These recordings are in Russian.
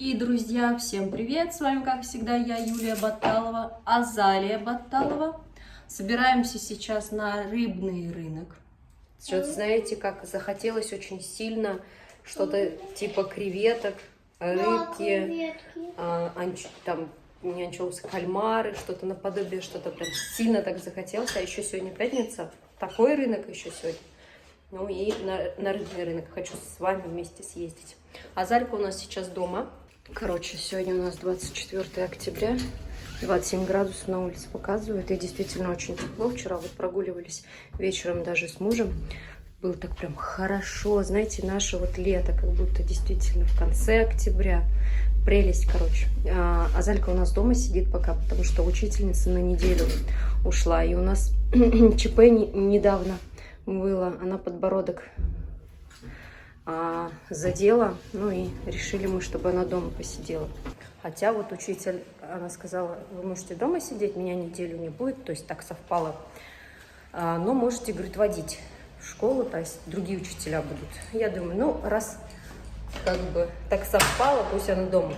И, друзья, всем привет! С вами, как всегда, я, Юлия Баталова, Азалия Баталова. Собираемся сейчас на рыбный рынок. Что-то, знаете, как захотелось очень сильно что-то типа креветок, рыбки, там, не анчоусы, кальмары, что-то наподобие, что-то прям сильно так захотелось. А еще сегодня пятница, такой рынок еще сегодня. Ну и на рыбный рынок хочу с вами вместе съездить. А Залька у нас сейчас дома. Короче, сегодня у нас 24 октября, 27 градусов на улице показывает, и действительно очень тепло. Вчера вот прогуливались вечером даже с мужем, было так прям хорошо, знаете, наше вот лето, как будто действительно в конце октября, прелесть, короче. А Залька у нас дома сидит пока, потому что учительница на неделю ушла, и у нас ЧП недавно было, она подбородок задела, ну и решили мы, чтобы она дома посидела. Хотя вот учитель, она сказала, вы можете дома сидеть, меня неделю не будет, то есть так совпало. Но можете, говорит, водить в школу, то есть другие учителя будут. Я думаю, ну раз как бы так совпало, пусть она дома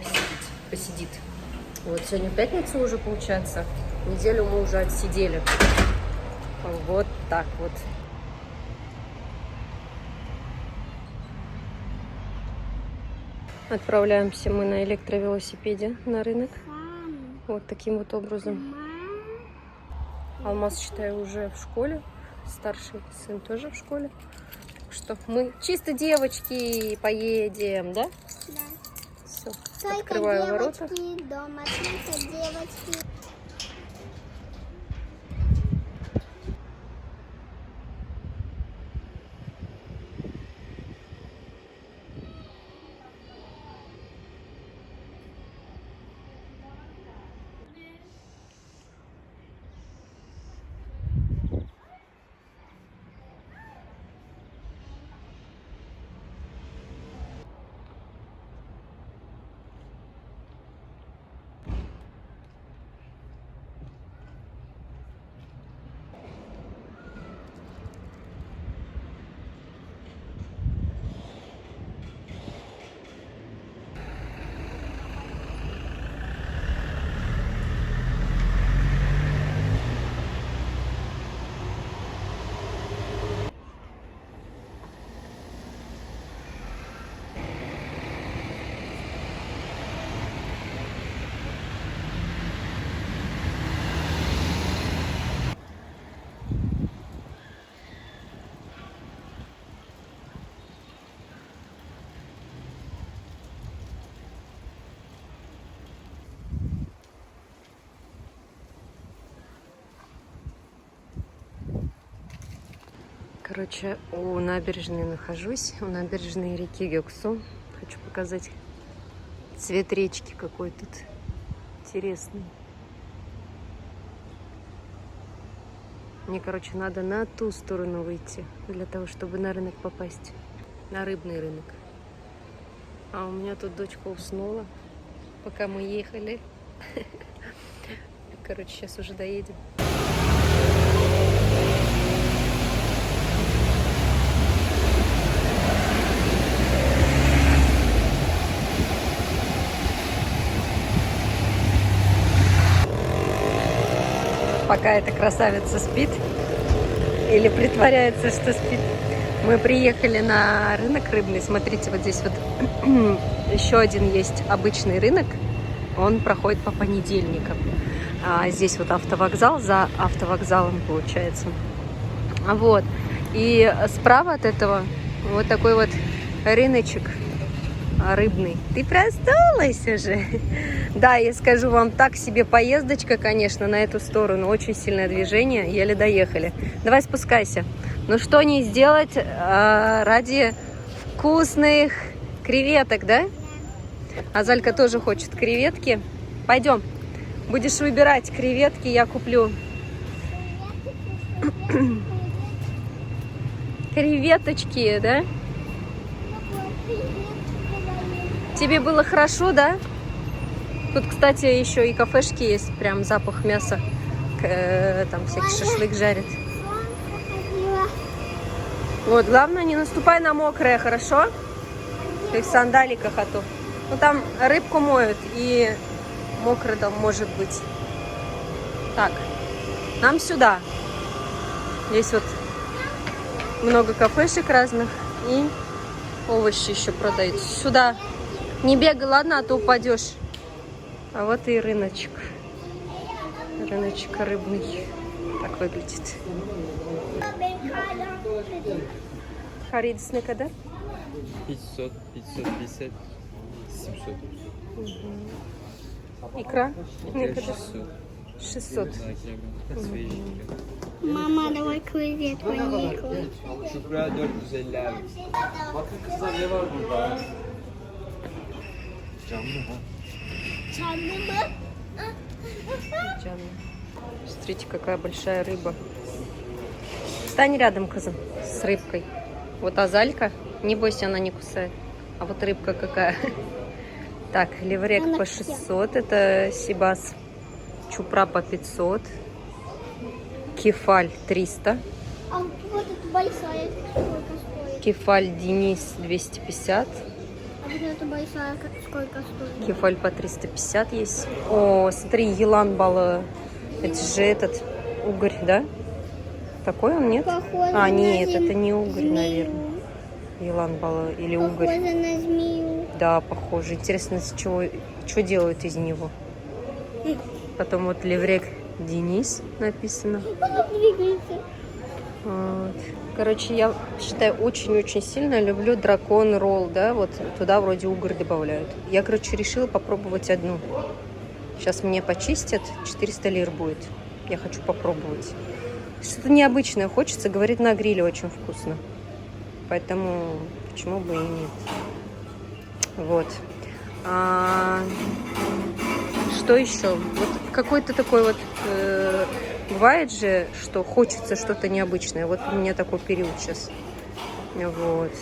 посидит. Вот сегодня пятница уже получается, неделю мы уже отсидели. Вот так вот. Отправляемся мы на электровелосипеде на рынок. Вот таким вот образом. Алмаз, считаю, уже в школе. Старший сын тоже в школе. Так что мы чисто девочки поедем, да? Да. Все. Только Открываю девочки ворота. дома, только девочки. Короче, у набережной нахожусь, у набережной реки Гёксу. Хочу показать цвет речки какой тут интересный. Мне, короче, надо на ту сторону выйти, для того, чтобы на рынок попасть, на рыбный рынок. А у меня тут дочка уснула, пока мы ехали. Короче, сейчас уже доедем. Пока эта красавица спит или притворяется, что спит. Мы приехали на рынок рыбный. Смотрите, вот здесь вот еще один есть обычный рынок. Он проходит по понедельникам. А здесь вот автовокзал, за автовокзалом получается. Вот. И справа от этого вот такой вот рыночек рыбный. Ты проснулась уже? Да, я скажу вам, так себе поездочка, конечно, на эту сторону. Очень сильное движение, еле доехали. Давай спускайся. Ну что не сделать ради вкусных креветок, да? А Залька тоже хочет креветки. Пойдем. Будешь выбирать креветки, я куплю. Креветочки, да? Тебе было хорошо, да? Тут, кстати, еще и кафешки есть. Прям запах мяса. Там всякий шашлык жарят. Вот, главное, не наступай на мокрое, хорошо? Ты в сандаликах, а то Ну там рыбку моют и мокро там может быть. Так, нам сюда. Здесь вот много кафешек разных и овощи еще продают. Сюда. Не бегай, ладно, а то упадешь. А вот и рыночек. Рыночек рыбный. Так выглядит. Харидс не kadar? 500, 550, 700. Икра? Не Это kadar? 600. 600. На килограмм. Свеженькая. Mama, давай креветку, поехали. Çupra 450 abi. Bakın kızlar ne var burada? Canlı ha. Canlı mı? Печально. Смотрите, какая большая рыба. Стань рядом, Казан, с рыбкой. Вот азалька. Не бойся, она не кусает. А вот рыбка какая. Так, леврек Она по вся. 600. Это сибас. Чупра по 500. Кефаль 300. А вот эта большая сколько стоит? Кефаль Денис 250. А вот эта большая сколько стоит? Кефаль по 350 есть. О, смотри, елан бала. Это же этот угорь, да? Такой он, нет? Похоже А, на нет, зим- это не угорь, змею. наверное. Елан бала или угорь. Похоже на змею. Да, похоже. Интересно, что делают из него. Потом вот леврек Денис написано. Она двигается. Вот. Короче, я считаю, очень-очень сильно люблю дракон ролл, да, вот туда вроде угорь добавляют. Я, короче, решила попробовать одну. Сейчас мне почистят, 400 лир будет. Я хочу попробовать. Что-то необычное хочется, говорит, на гриле очень вкусно. Поэтому почему бы и нет. Вот. Что еще? Вот какой-то такой вот... бывает же, что хочется что-то необычное. Вот у меня такой период сейчас. Вот.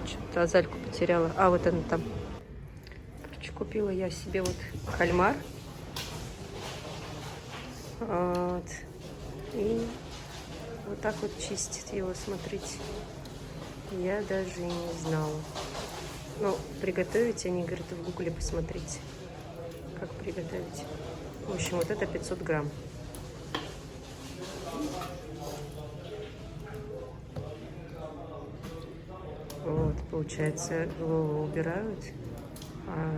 Что-то азальку потеряла. А, вот она там. Короче, купила я себе вот кальмар. Вот. И вот так вот чистит его, смотрите. Я даже и не знала. Ну, приготовить, они говорят, в гугле посмотрите, как приготовить. В общем, вот это 500 грамм. Вот, получается, голову убирают, а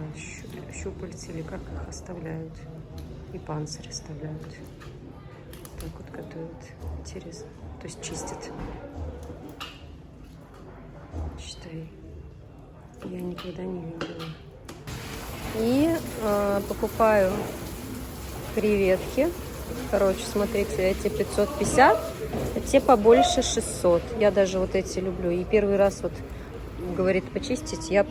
щупальца или как их оставляют. И панцирь оставляют. Так вот готовят. Интересно. То есть чистят. Считай. Я никогда не видела. И покупаю креветки. Короче, смотрите, эти 550, а те побольше 600. Я даже вот эти люблю. И первый раз вот говорит почистить, я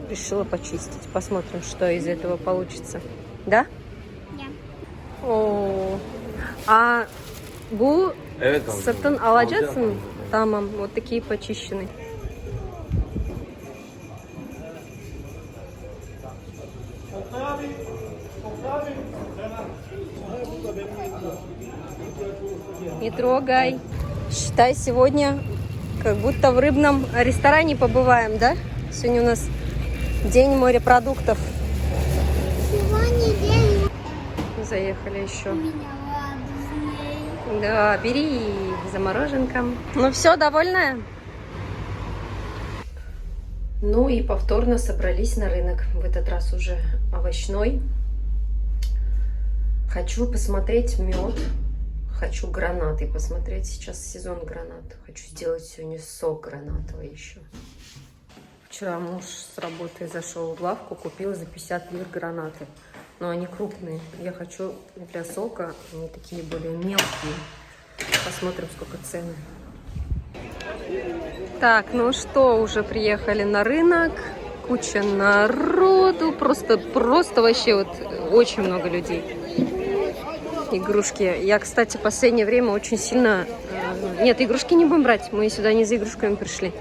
решила почистить. Посмотрим, что из этого получится. Да? Да. О, а bu Evet alacağım. satın alacaksın. Tamam, вот такие почищенные. Не трогай. Считай, сегодня как будто в рыбном ресторане побываем, да? Сегодня у нас день морепродуктов. Сегодня день Заехали еще. у меня радостный. Да, бери замороженком. Ну все, довольная? Ну и повторно собрались на рынок. В этот раз уже овощной. Хочу посмотреть мед. Хочу гранаты посмотреть. Сейчас сезон гранат. Хочу сделать сегодня сок гранатовый еще. Вчера муж с работы зашел в лавку, купил за 50 лир гранаты. Но они крупные. Я хочу для сока, они такие более мелкие. Посмотрим, сколько цены. Так, ну что, уже приехали на рынок. Куча народу. Просто вообще вот очень много людей. Игрушки. Я, кстати, в последнее время очень сильно... Нет, игрушки не будем брать. Мы сюда не за игрушками пришли.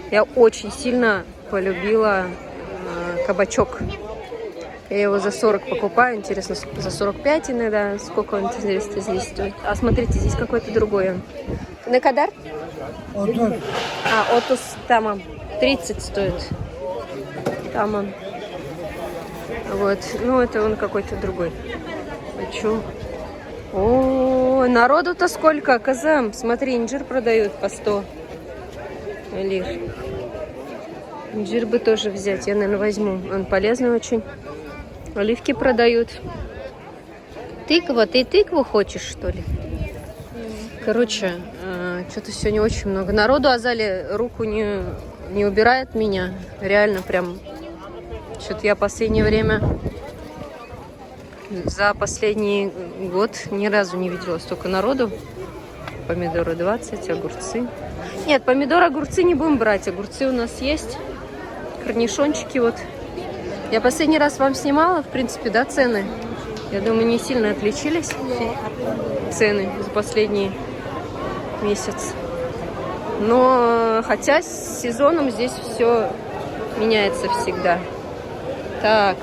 Я очень сильно полюбила кабачок. Я его за 40 покупаю. Интересно, за 45 иногда. Сколько он здесь стоит. А смотрите, здесь какой-то другой. На кадар? Отус. Отус тамам. 30 стоит. Тамам. Вот, ну это он какой-то другой. Хочу. О, народу-то сколько, Казам. Смотри, инжир продают по 100 лир. Инжир бы тоже взять, я, наверное, возьму. Он полезный очень. Оливки продают. Тыква, ты тыкву хочешь, что ли? Короче, что-то сегодня очень много народу. Азали руку не убирает меня. Реально прям. Что-то я последнее время, за последний год ни разу не видела столько народу. Помидоры 20, огурцы. Нет, помидоры, огурцы не будем брать. Огурцы у нас есть. Корнишончики вот. Я последний раз вам снимала, в принципе, да, цены. Я думаю, не сильно отличились цены за последний месяц. Но хотя с сезоном здесь все меняется всегда. Так,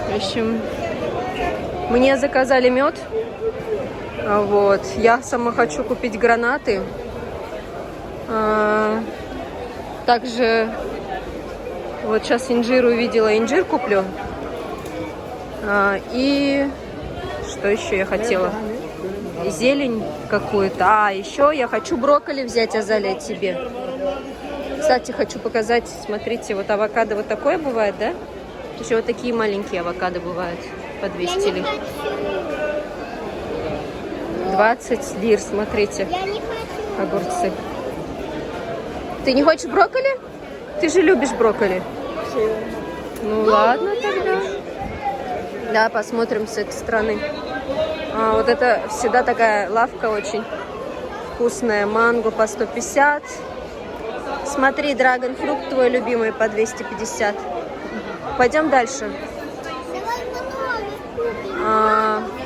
в общем, мне заказали мед. Вот, я сама хочу купить гранаты. Также вот сейчас инжир увидела, инжир куплю. И что еще я хотела? Зелень какую-то. Еще я хочу брокколи взять, Азалия, тебе. Кстати, хочу показать, смотрите, вот авокадо вот такое бывает, да? Еще вот такие маленькие авокадо бывают по 200 лир. 20 лир, смотрите. Я не хочу. Огурцы. Ты не хочешь брокколи? Ты же любишь брокколи. Ну ладно тогда. Да, посмотрим с этой стороны. Вот это всегда такая лавка очень вкусная. Манго по 150. Смотри, драгонфрукт твой любимый по 250. Пойдем дальше.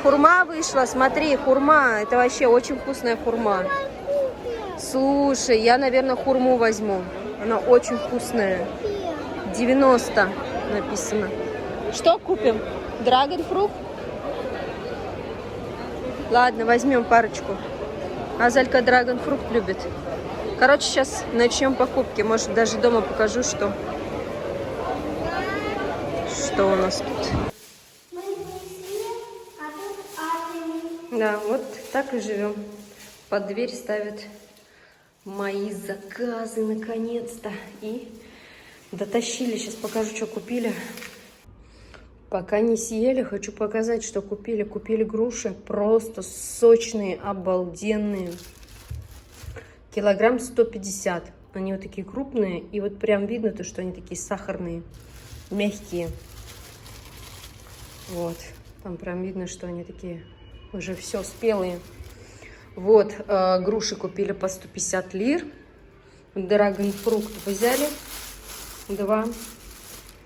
Хурма вышла, смотри, хурма. Это вообще очень вкусная хурма. Слушай, я, наверное, хурму возьму. Она очень вкусная. 90 написано. Что купим? Драгонфрукт? Ладно, возьмем парочку. Азалька драгонфрукт любит. Короче, сейчас начнем покупки. Может, даже дома покажу, что у нас тут. Да, вот так и живем. Под дверь ставят мои заказы, наконец-то. И дотащили. Сейчас покажу, что купили. Пока не съели, хочу показать, что купили. Купили груши. Просто сочные, обалденные. Килограмм 150. Они вот такие крупные. И вот прям видно то, что они такие сахарные, мягкие. Вот. Там прям видно, что они такие уже все спелые. Вот. Груши купили по 150 лир. Драгонфрукт взяли. 2.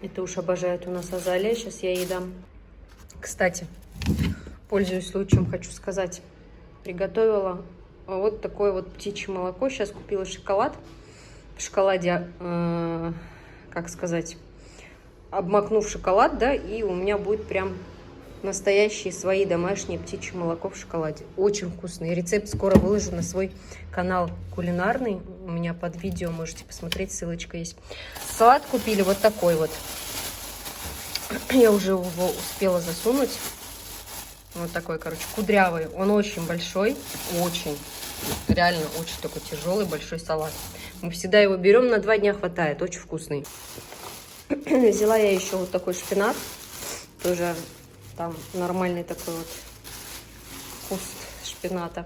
Это уж обожает у нас Азалия. Сейчас я ей дам. Кстати, пользуясь случаем, хочу сказать. Приготовила вот такое вот птичье молоко. Сейчас купила шоколад. В шоколаде, как сказать, обмакнув шоколад, да, и у меня будет прям настоящие свои домашние птичье молоко в шоколаде. Очень вкусный. Рецепт скоро выложу на свой канал кулинарный. У меня под видео можете посмотреть, ссылочка есть. Салат купили вот такой вот. Я уже его успела засунуть. Вот такой, короче, кудрявый. Он очень большой. Очень. Реально очень такой тяжелый, большой салат. Мы всегда его берем, на 2 дня хватает. Очень вкусный. Взяла я еще вот такой шпинат. Тоже там нормальный такой вот куст шпината.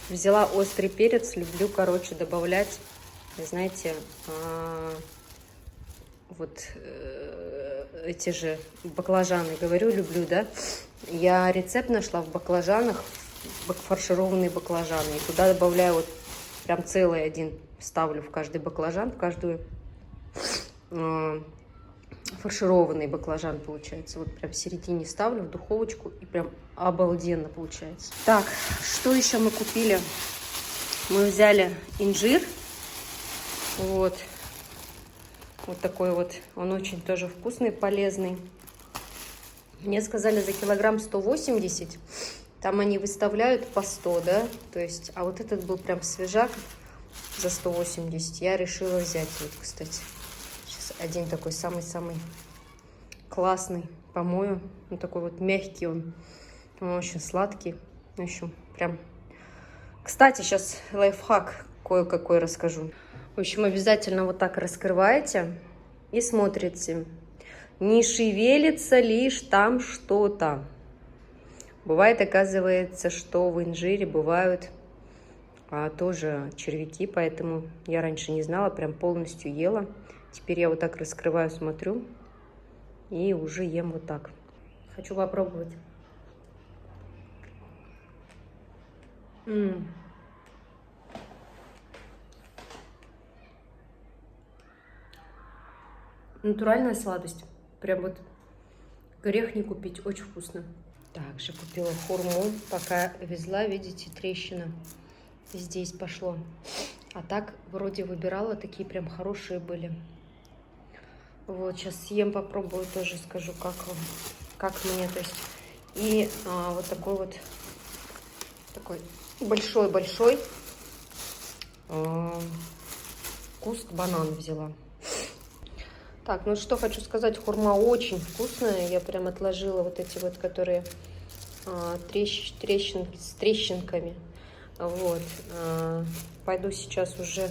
Взяла острый перец. Люблю, короче, добавлять, знаете, вот эти же баклажаны. Говорю, люблю, да? Я рецепт нашла в баклажанах, фаршированные баклажаны. И туда добавляю вот прям целый один. Ставлю в каждый баклажан, в каждую фаршированный баклажан получается. Вот прям в середине ставлю в духовочку. И прям обалденно получается. Так, что еще мы купили? Мы взяли инжир. Вот. Вот такой вот. Он очень тоже вкусный, полезный. Мне сказали за килограмм 180. Там они выставляют по 100, да? То есть, а вот этот был прям свежак за 180. Я решила взять вот, кстати. Сейчас один такой самый-самый классный, помою. Он такой вот мягкий, он очень сладкий. В общем, прям... Кстати, сейчас лайфхак кое-какой расскажу. В общем, обязательно вот так раскрываете и смотрите. Не шевелится лишь там что-то. Бывает, оказывается, что в инжире бывают тоже червяки, поэтому я раньше не знала, прям полностью ела. Теперь я вот так раскрываю, смотрю и уже ем вот так. Хочу попробовать. Натуральная сладость. Прям вот грех не купить. Очень вкусно. Также купила хурму. Пока везла, видите, трещина здесь пошло. А так вроде выбирала, такие прям хорошие были. Вот, сейчас съем, попробую, тоже скажу, как мне, то есть. И вот такой большой куст банана взяла. Так, ну что хочу сказать, хурма очень вкусная. Я прям отложила вот эти вот, которые трещинки с трещинками. Вот. Пойду сейчас уже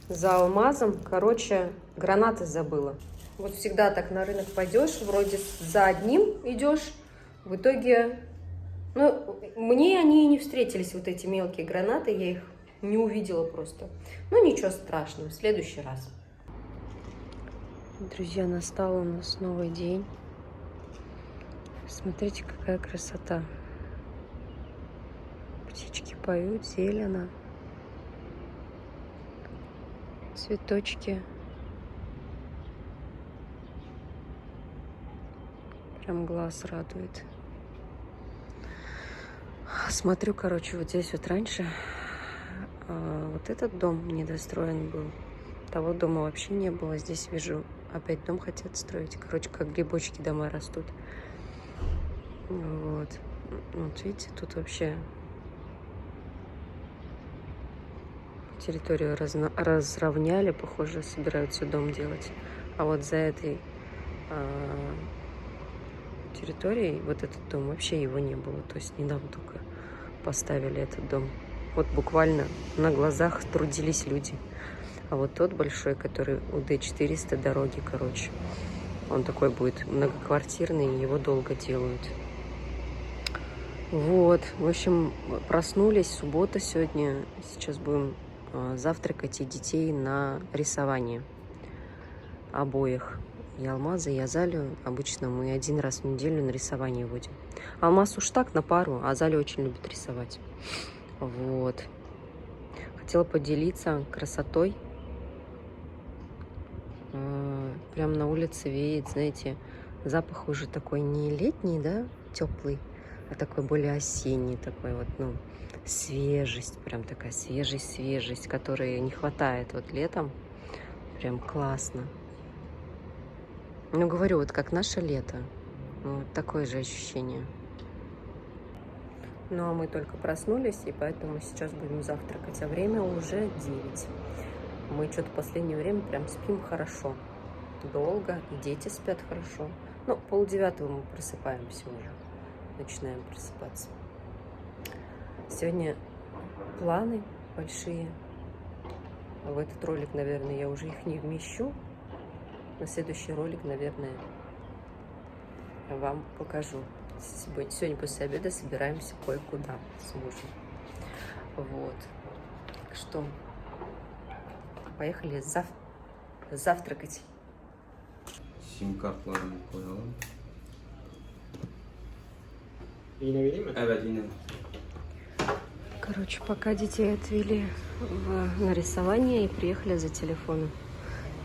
за алмазом. Короче, гранаты забыла. Вот всегда так на рынок пойдешь, вроде за одним идешь, в итоге... Ну, мне они не встретились, вот эти мелкие гранаты, я их не увидела просто. Ну, ничего страшного, в следующий раз. Друзья, настал у нас новый день. Смотрите, какая красота. Птички поют, зелено. Цветочки. Прям глаз радует. Смотрю, короче, вот здесь вот раньше вот этот дом недостроен был. Того дома вообще не было. Здесь вижу, опять дом хотят строить. Короче, как грибочки дома растут. Вот. Вот видите, тут вообще территорию разровняли. Похоже, собираются дом делать. А вот за этой территорией, вот этот дом, вообще его не было. То есть недавно только поставили этот дом. Вот буквально на глазах трудились люди. А вот тот большой, который у Д400 дороги, короче, он такой будет многоквартирный, его долго делают. Вот, в общем, проснулись, суббота сегодня. Сейчас будем завтракать и детей на рисование обоих. И Алмаза, и Азалию. Обычно мы один раз в неделю на рисование водим. Алмаз уж так на пару, а Азалия очень любит рисовать. Вот. Хотела поделиться красотой. Прям на улице веет, знаете, запах уже такой не летний, да, теплый, а такой более осенний, такой вот, ну, свежесть, прям такая свежесть, которой не хватает вот летом. Прям классно. Ну, говорю, вот как наше лето. Вот такое же ощущение. Ну, а мы только проснулись, и поэтому сейчас будем завтракать. А время уже 9. Мы что-то в последнее время прям спим хорошо. Долго, и дети спят хорошо. Ну, 8:30 мы просыпаемся уже. Начинаем просыпаться. Сегодня планы большие. В этот ролик, наверное, я уже их не вмещу. На следующий ролик, наверное, вам покажу. Сегодня после обеда собираемся кое-куда с мужем. Вот. Так что поехали завтракать. Sim kartlarını koyalım. Yine vereyim mi? Evet yine. Короче, пока детей отвели на рисование и приехали за телефоном.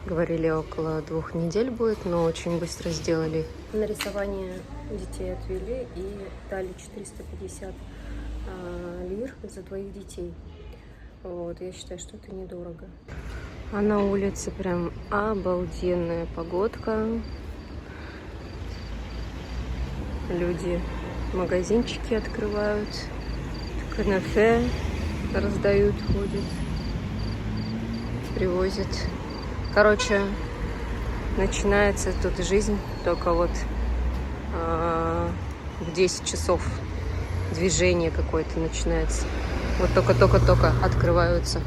Говорили, около 2 недель будет, но очень быстро сделали. На рисование детей отвели и дали 450 лир за 2 детей. Вот, я считаю, что это недорого. А на улице прям обалденная погодка. Люди магазинчики открывают, канафе раздают, ходят, привозят. Короче, начинается тут жизнь только вот в 10 часов движение какое-то начинается. Вот только-только-только открываются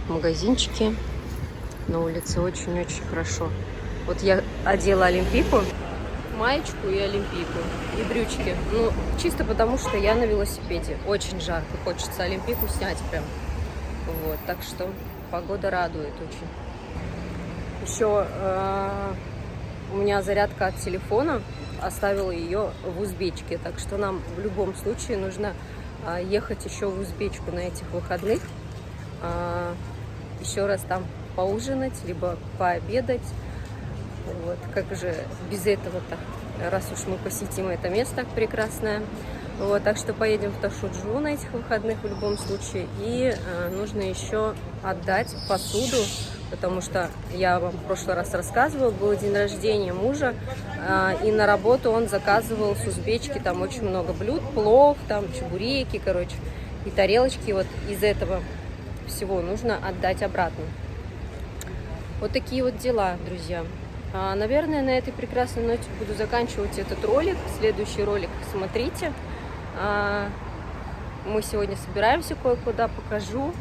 магазинчики. На улице очень-очень хорошо. Вот я одела олимпийку, маечку и олимпийку, и брючки. Ну, чисто потому, что я на велосипеде. Очень жарко, хочется олимпийку снять прям. Вот, так что погода радует очень. Еще у меня зарядка от телефона, оставила ее в Узбечке, так что нам в любом случае нужно ехать еще в Узбечку на этих выходных, еще раз там поужинать, либо пообедать. Вот, как же без этого-то, раз уж мы посетим это место прекрасное. Вот, так что поедем в Ташуджу на этих выходных в любом случае. И нужно еще отдать посуду, потому что я вам в прошлый раз рассказывала, был день рождения мужа, и на работу он заказывал с Узбечки там очень много блюд, плов, там чебуреки, короче, и тарелочки. Вот из этого всего нужно отдать обратно. Вот такие вот дела, друзья. Наверное, на этой прекрасной ноте буду заканчивать этот ролик. Следующий ролик смотрите. Мы сегодня собираемся кое-куда, покажу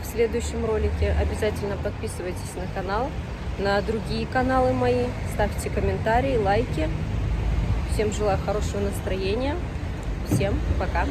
в следующем ролике. Обязательно подписывайтесь на канал, на другие каналы мои. Ставьте комментарии, лайки. Всем желаю хорошего настроения. Всем пока.